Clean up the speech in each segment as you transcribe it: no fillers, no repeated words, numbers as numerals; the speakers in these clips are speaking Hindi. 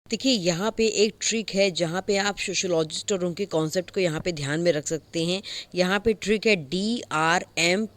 देखिए यहाँ पे एक ट्रिक है जहाँ पे आप सोशोलॉजिस्ट और उनके कॉन्सेप्ट को यहाँ पे ध्यान में रख सकते हैं। यहाँ पे ट्रिक है DRMPCSWH।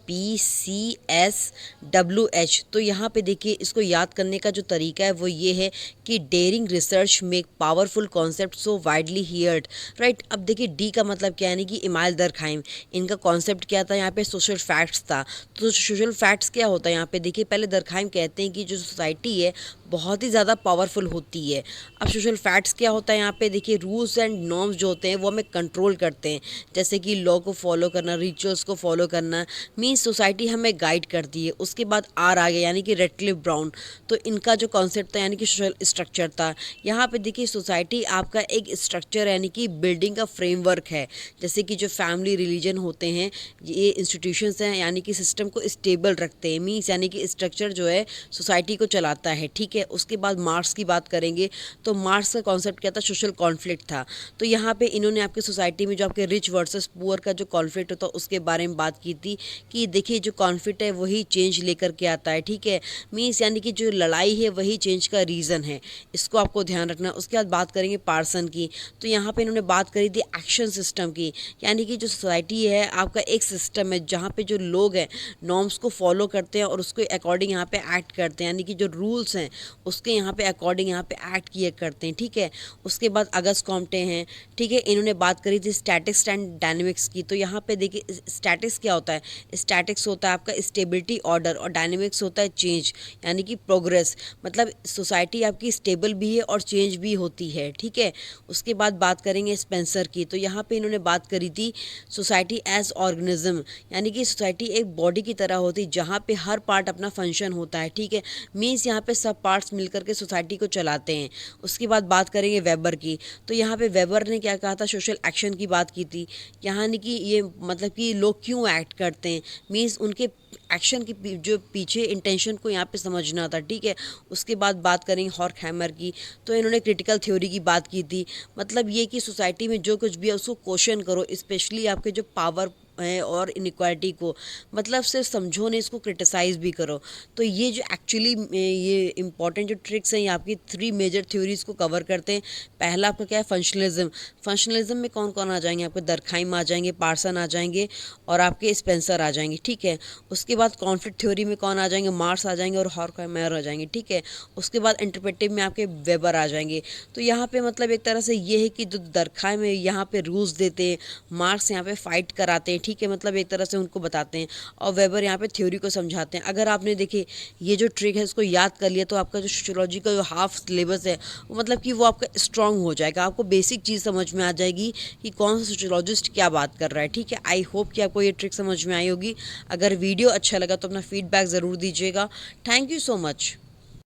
तो यहाँ पे देखिए इसको याद करने का जो तरीका है वो ये है कि daring research make powerful concept so widely heard, right. अब देखिए डी का मतलब क्या है, यानी कि इमाइल दरखाइम। इनका कॉन्सेप्ट क्या था, यहाँ पे सोशल फैक्ट्स था। तो सोशल फैक्ट्स क्या होता है यहाँ पे देखिए, पहले दरखाइम कहते हैं कि जो सोसाइटी है बहुत ही ज़्यादा पावरफुल होती है। अब सोशल फैक्ट्स क्या होता है यहाँ पे देखिए, रूल्स एंड नॉर्म्स जो होते हैं वो हमें कंट्रोल करते हैं, जैसे कि लॉ को फॉलो करना, रिचुअल्स को फॉलो करना, मीन्स सोसाइटी हमें गाइड करती है। उसके बाद आर आ गया यानी कि रेडक्लिफ ब्राउन। तो इनका जो कॉन्सेप्ट था यानी कि सोशल स्ट्रक्चर था। यहाँ पे देखिए सोसाइटी आपका एक स्ट्रक्चर यानी कि बिल्डिंग का फ्रेमवर्क है, जैसे कि जो फैमिली रिलीजन होते हैं ये इंस्टीट्यूशंस हैं यानी कि सिस्टम को स्टेबल रखते हैं, मीन्स यानी कि स्ट्रक्चर जो है सोसाइटी को चलाता है, ठीक है। उसके बाद मार्क्स की बात करेंगे तो मार्क्स का कॉन्सेप्ट क्या था, सोशल कॉन्फ्लिक्ट था। तो यहाँ पे इन्होंने आपकी सोसाइटी में जो आपके रिच वर्सेस पुअर का जो कॉन्फ्लिक्ट होता है उसके बारे में बात की थी कि देखिए जो कॉन्फ्लिक्ट है वही चेंज लेकर के आता है, ठीक है। मीन्स यानी कि जो लड़ाई है वही चेंज का रीज़न है, इसको आपको ध्यान रखना। उसके बाद बात करेंगे पार्सन की। तो यहाँ पे इन्होंने बात करी थी एक्शन सिस्टम की, यानी कि जो सोसाइटी है आपका एक सिस्टम है जहाँ पे जो लोग हैं नॉर्म्स को फॉलो करते हैं और उसके अकॉर्डिंग यहाँ पे एक्ट करते हैं, यानी कि जो रूल्स हैं उसके यहाँ पे अकॉर्डिंग यहाँ पे एक्ट किया करते हैं, ठीक है। उसके बाद अगस्त कॉम्टे हैं, ठीक है। इन्होंने बात करी थी स्टैटिक्स एंड डायनेमिक्स की। तो यहाँ पे देखिए स्टैटिक्स क्या होता है, स्टैटिक्स होता है आपका स्टेबिलिटी ऑर्डर और डायनेमिक्स होता है चेंज यानी कि प्रोग्रेस। मतलब सोसाइटी आपकी स्टेबल भी है और चेंज भी होती है, ठीक है। उसके बाद बात करेंगे स्पेंसर की। तो यहाँ पे इन्होंने बात करी थी सोसाइटी एज ऑर्गेनिज्म, यानी कि सोसाइटी एक बॉडी की तरह होती है जहाँ पे हर पार्ट अपना फंक्शन होता है, ठीक है। मीन्स यहाँ पे सब पार्ट्स मिलकर के सोसाइटी को चलाते हैं। उसके बाद बात करेंगे वेबर की। तो यहाँ पे वेबर ने क्या कहा था, सोशल एक्शन की बात की थी। यहाँ नहीं कि ये मतलब कि लोग क्यों एक्ट करते हैं, मीन्स उनके एक्शन की जो पीछे इंटेंशन को यहाँ पे समझना था, ठीक है। उसके बाद बात करेंगे हॉर्कहैमर की। तो इन्होंने क्रिटिकल थ्योरी की बात की थी। मतलब ये कि सोसाइटी में जो कुछ भी है उसको क्वेश्चन करो, स्पेशली आपके जो पावर है और इनइक्वालिटी को, मतलब सिर्फ समझो नहीं, इसको क्रिटिसाइज़ भी करो। तो ये जो एक्चुअली ये इंपॉर्टेंट जो ट्रिक्स हैं ये आपकी 3 मेजर थ्योरीज को कवर करते हैं। पहला आपका क्या है, फंक्शनलिज्म। फंक्शनलिज्म में कौन कौन आ जाएंगे, आपके दरखाइम आ जाएंगे, पार्सन आ जाएंगे और आपके स्पेंसर आ जाएंगे, ठीक है। उसके बाद कॉन्फ्लिक्ट थ्योरी में कौन आ जाएंगे, मार्क्स आ जाएंगे और हॉर्कहैमर आ जाएंगे, ठीक है। उसके बाद इंटरप्रेटिव में आपके वेबर आ जाएंगे। तो यहाँ पे मतलब एक तरह से ये है कि जो दरखाइम में यहाँ पे रूल्स देते हैं, मार्क्स यहाँ पे फाइट कराते हैं, ठीक है। मतलब एक तरह से उनको बताते हैं और वेबर यहाँ पे थ्योरी को समझाते हैं। अगर आपने देखे ये जो ट्रिक है इसको याद कर लिया तो आपका जो सोशियोलॉजी का जो हाफ सिलेबस है वो मतलब कि वो आपका स्ट्रांग हो जाएगा। आपको बेसिक चीज़ समझ में आ जाएगी कि कौन सा सोशियोलॉजिस्ट क्या बात कर रहा है, ठीक है। आई होप कि आपको ये ट्रिक समझ में आई होगी। अगर वीडियो अच्छा लगा तो अपना फीडबैक ज़रूर दीजिएगा। Thank you so much.